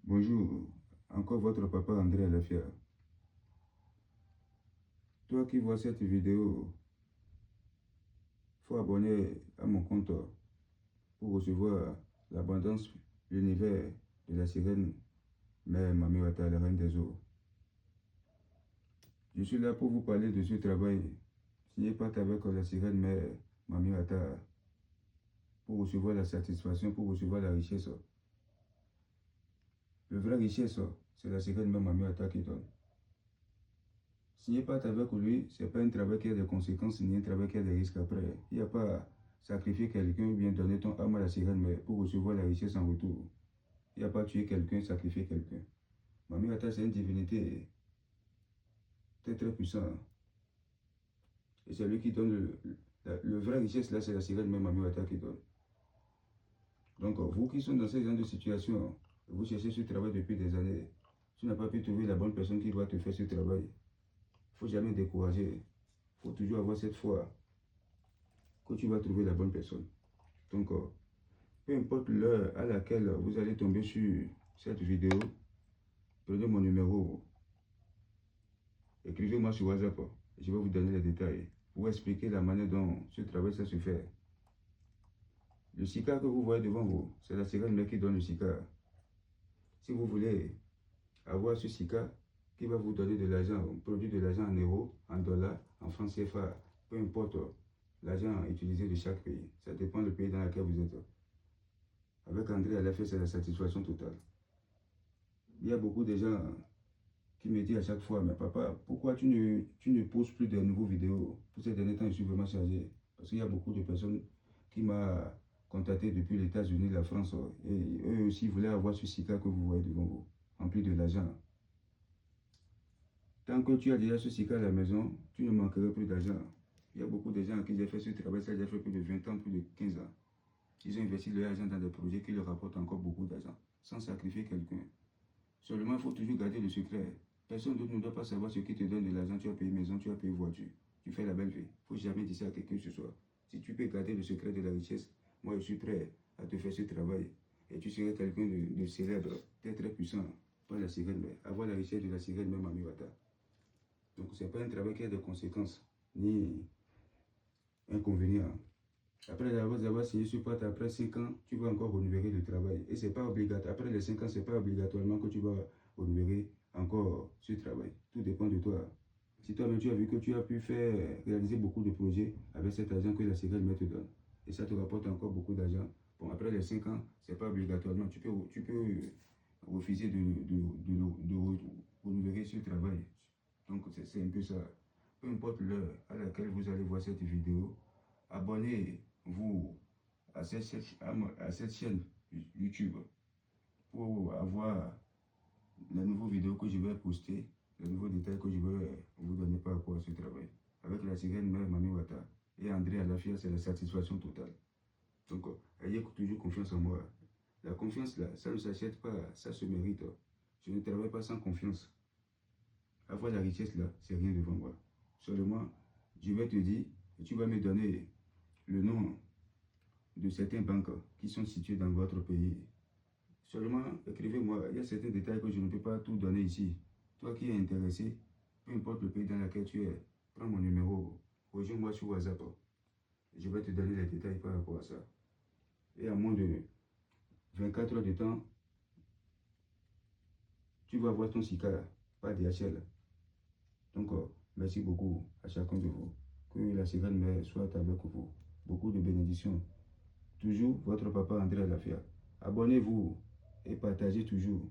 Bonjour, encore votre papa André Alafia. Toi qui vois cette vidéo, faut abonner à mon compte pour recevoir l'abondance, l'univers de la sirène Mère Mami Wata, la reine des eaux. Je suis là pour vous parler de ce travail signé part avec la sirène Mère Mami Wata pour recevoir la satisfaction, pour recevoir la richesse. Le vrai richesse, c'est la sirène Mère Mami Wata qui donne. Signer part avec lui, ce n'est pas un travail qui a des conséquences, ni un travail qui a des risques après. Il n'y a pas à sacrifier quelqu'un ou bien donner ton âme à la sirène mais pour recevoir la richesse en retour. Il n'y a pas à tuer quelqu'un, sacrifier quelqu'un. Mami Wata, c'est une divinité très très puissante. Et c'est lui qui donne le vrai richesse, là, c'est la sirène même Mami Wata qui donne. Donc, vous qui sont dans ce genre de situation, vous cherchez ce travail depuis des années, tu n'as pas pu trouver la bonne personne qui doit te faire ce travail. Il ne faut jamais décourager. Il faut toujours avoir cette foi que tu vas trouver la bonne personne. Donc, peu importe l'heure à laquelle vous allez tomber sur cette vidéo, prenez mon numéro, écrivez-moi sur WhatsApp, je vais vous donner les détails pour expliquer la manière dont ce travail ça se fait. Le Sika que vous voyez devant vous, c'est la sirène mère qui donne le Sika. Si vous voulez avoir ce Sika qui va vous donner de l'argent, produit de l'argent en euros, en dollars, en francs CFA, peu importe l'argent utilisé de chaque pays, ça dépend du pays dans lequel vous êtes. Avec André Alafia, c'est la satisfaction totale. Il y a beaucoup de gens qui me disent à chaque fois, mais papa, pourquoi tu ne poses plus de nouveaux vidéos? Pour ces derniers temps, je suis vraiment chargé. Parce qu'il y a beaucoup de personnes qui m'ont contacté depuis les États-Unis, la France, et eux aussi voulaient avoir ce Sika que vous voyez devant vous, rempli de l'argent. Tant que tu as déjà ce Sika à la maison, tu ne manqueras plus d'argent. Il y a beaucoup de gens qui ont fait ce travail, ça a déjà fait plus de 20 ans, plus de 15 ans. Ils ont investi leur argent dans des projets qui leur rapportent encore beaucoup d'argent, sans sacrifier quelqu'un. Seulement, il faut toujours garder le secret. Personne d'autre ne doit pas savoir ce qui te donne de l'argent. Tu as payé maison, tu as payé voiture. Tu fais la belle vie. Il ne faut jamais dire ça à quelqu'un ce soir. Si tu peux garder le secret de la richesse, moi je suis prêt à te faire ce travail. Et tu serais quelqu'un de célèbre, très très puissant. Pas la sirène, mais avoir la richesse de la sirène, même Mami Wata. Donc ce n'est pas un travail qui a des conséquences, ni inconvénients. Après avoir signé ce pacte, après 5 ans, tu vas encore renouveler le travail. Et ce n'est pas obligatoire. Après les 5 ans, ce n'est pas obligatoirement que tu vas renouveler encore ce travail. Tout dépend de toi. Si toi-même tu as vu que tu as pu réaliser beaucoup de projets avec cet argent que la sirène te donne, et ça te rapporte encore beaucoup d'argent, bon, après les 5 ans, ce n'est pas obligatoirement. Tu peux refuser de renouveler ce travail. Donc c'est un peu ça. Peu importe l'heure à laquelle vous allez voir cette vidéo, abonnez-vous à cette chaîne YouTube pour avoir les nouveaux vidéos que je vais poster, les nouveaux détails que je vais vous donner par rapport à ce travail. Avec la sirène mère Mami Wata et André Alafia, c'est la satisfaction totale. Donc, ayez toujours confiance en moi. La confiance, là, ça ne s'achète pas, ça se mérite. Je ne travaille pas sans confiance. Avoir la richesse, là, c'est rien devant moi. Seulement, je vais te dire, et tu vas me donner le nom de certaines banques qui sont situées dans votre pays. Seulement, écrivez-moi, il y a certains détails que je ne peux pas tout donner ici. Toi qui es intéressé, peu importe le pays dans lequel tu es, prends mon numéro, rejoins-moi sur WhatsApp. Je vais te donner les détails par rapport à ça. Et à moins de 24 heures de temps, tu vas voir ton Sika, pas DHL. Donc, merci beaucoup à chacun de vous. Que la sirène mère soit avec vous. Beaucoup de bénédictions. Toujours votre papa André Alafia. Abonnez-vous et partagez toujours.